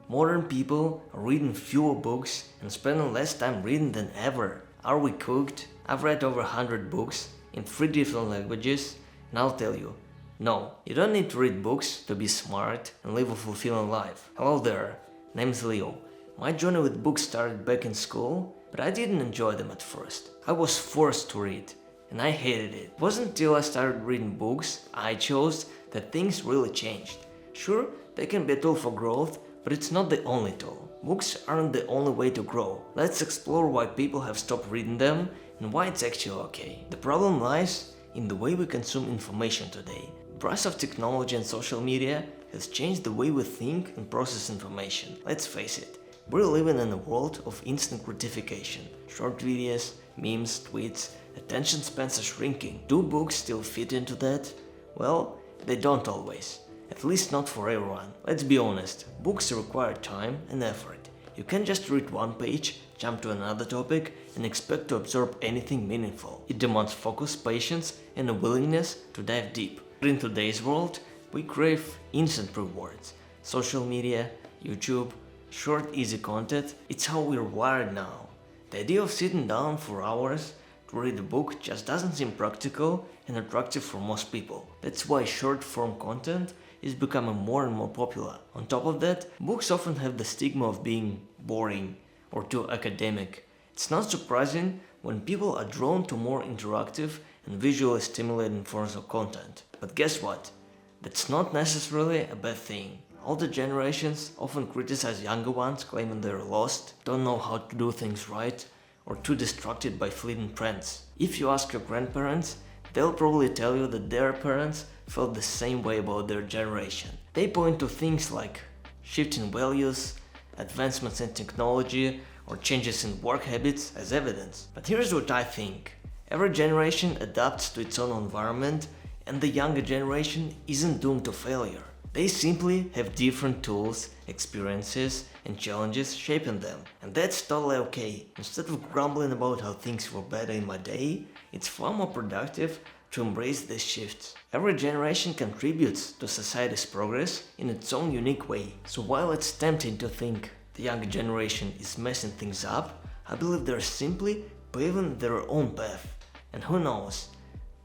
Modern people are reading fewer books and spending less time reading than ever. Are we cooked? I've read over 100 books in 3 different languages, and I'll tell you, no, you don't need to read books to be smart and live a fulfilling life. Hello there, name's Leo. My journey with books started back in school, but I didn't enjoy them at first. I was forced to read, and I hated it. It wasn't until I started reading books I chose that things really changed. Sure, they can be a tool for growth, but it's not the only tool. Books aren't the only way to grow. Let's explore why people have stopped reading them and why it's actually okay. The problem lies in the way we consume information today. The rise of technology and social media has changed the way we think and process information. Let's face it, we're living in a world of instant gratification. Short videos, memes, tweets, attention spans are shrinking. Do books still fit into that? Well, they don't always. At least not for everyone. Let's be honest, books require time and effort. You can't just read one page, jump to another topic, and expect to absorb anything meaningful. It demands focus, patience, and a willingness to dive deep. But in today's world, we crave instant rewards. Social media, YouTube, short, easy content, it's how we're wired now. The idea of sitting down for hours to read a book just doesn't seem practical and attractive for most people. That's why short-form content is becoming more and more popular. On top of that, books often have the stigma of being boring or too academic. It's not surprising when people are drawn to more interactive and visually stimulating forms of content. But guess what? That's not necessarily a bad thing. Older generations often criticize younger ones, claiming they're lost, don't know how to do things right, or too distracted by fleeting trends. If you ask your grandparents, they'll probably tell you that their parents felt the same way about their generation. They point to things like shifting values, advancements in technology, or changes in work habits as evidence. But here's what I think. Every generation adapts to its own environment, and the younger generation isn't doomed to failure. They simply have different tools, experiences, and challenges shaping them. And that's totally okay. Instead of grumbling about how things were better in my day, it's far more productive to embrace these shifts. Every generation contributes to society's progress in its own unique way. So while it's tempting to think the younger generation is messing things up, I believe they're simply paving their own path. And who knows,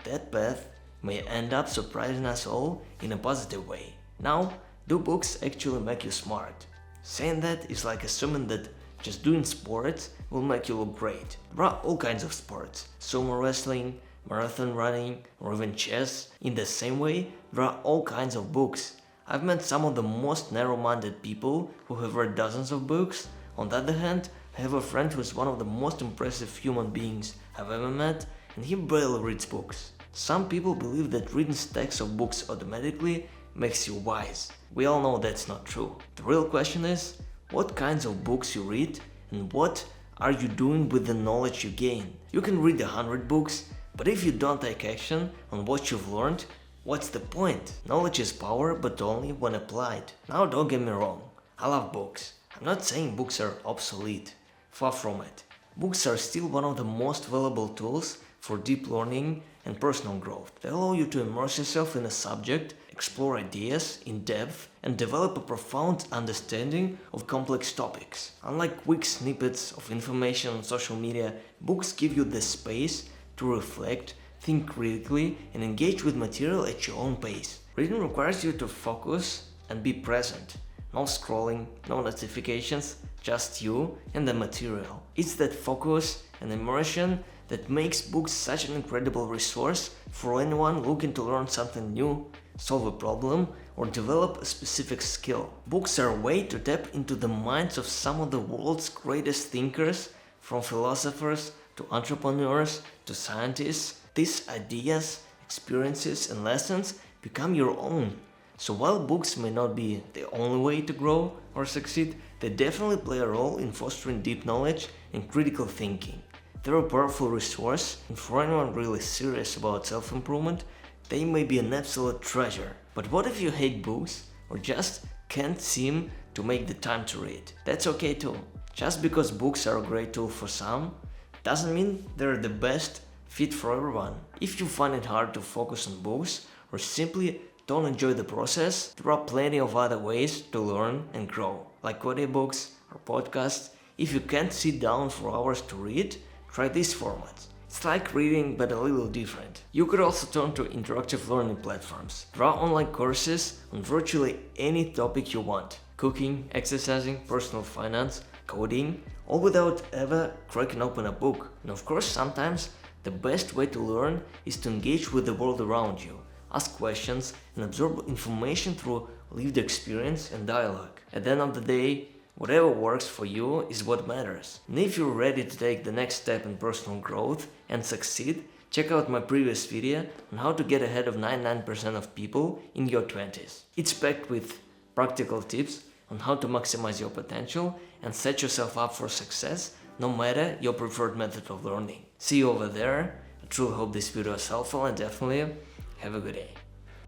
that path may end up surprising us all in a positive way. Now, do books actually make you smart? Saying that is like assuming that just doing sports will make you look great. There are all kinds of sports: sumo wrestling, marathon running, or even chess. In the same way, there are all kinds of books. I've met some of the most narrow-minded people who have read dozens of books. On the other hand, I have a friend who is one of the most impressive human beings I've ever met, and he barely reads books. Some people believe that reading stacks of books automatically makes you wise. We all know that's not true. The real question is, what kinds of books you read and what are you doing with the knowledge you gain? You can read 100 books, but if you don't take action on what you've learned, what's the point? Knowledge is power, but only when applied. Now don't get me wrong, I love books. I'm not saying books are obsolete. Far from it. Books are still one of the most valuable tools for deep learning and personal growth. They allow you to immerse yourself in a subject, explore ideas in depth, and develop a profound understanding of complex topics. Unlike quick snippets of information on social media, books give you the space to reflect, think critically, and engage with material at your own pace. Reading requires you to focus and be present. No scrolling, no notifications, just you and the material. It's that focus and immersion that makes books such an incredible resource for anyone looking to learn something new, solve a problem, or develop a specific skill. Books are a way to tap into the minds of some of the world's greatest thinkers, from philosophers to entrepreneurs to scientists. These ideas, experiences, and lessons become your own. So while books may not be the only way to grow or succeed, they definitely play a role in fostering deep knowledge and critical thinking. They're a powerful resource, and for anyone really serious about self-improvement, they may be an absolute treasure. But what if you hate books or just can't seem to make the time to read? That's okay too. Just because books are a great tool for some, doesn't mean they're the best fit for everyone. If you find it hard to focus on books or simply don't enjoy the process, there are plenty of other ways to learn and grow, like audiobooks or podcasts. If you can't sit down for hours to read, try this format. It's like reading, but a little different. You could also turn to interactive learning platforms. There are online courses on virtually any topic you want. Cooking, exercising, personal finance, coding, all without ever cracking open a book. And of course, sometimes the best way to learn is to engage with the world around you, ask questions, and absorb information through lived experience and dialogue. At the end of the day, whatever works for you is what matters. And if you're ready to take the next step in personal growth and succeed, check out my previous video on how to get ahead of 99% of people in your 20s. It's packed with practical tips on how to maximize your potential and set yourself up for success, no matter your preferred method of learning. See you over there. I truly hope this video is helpful and definitely have a good day.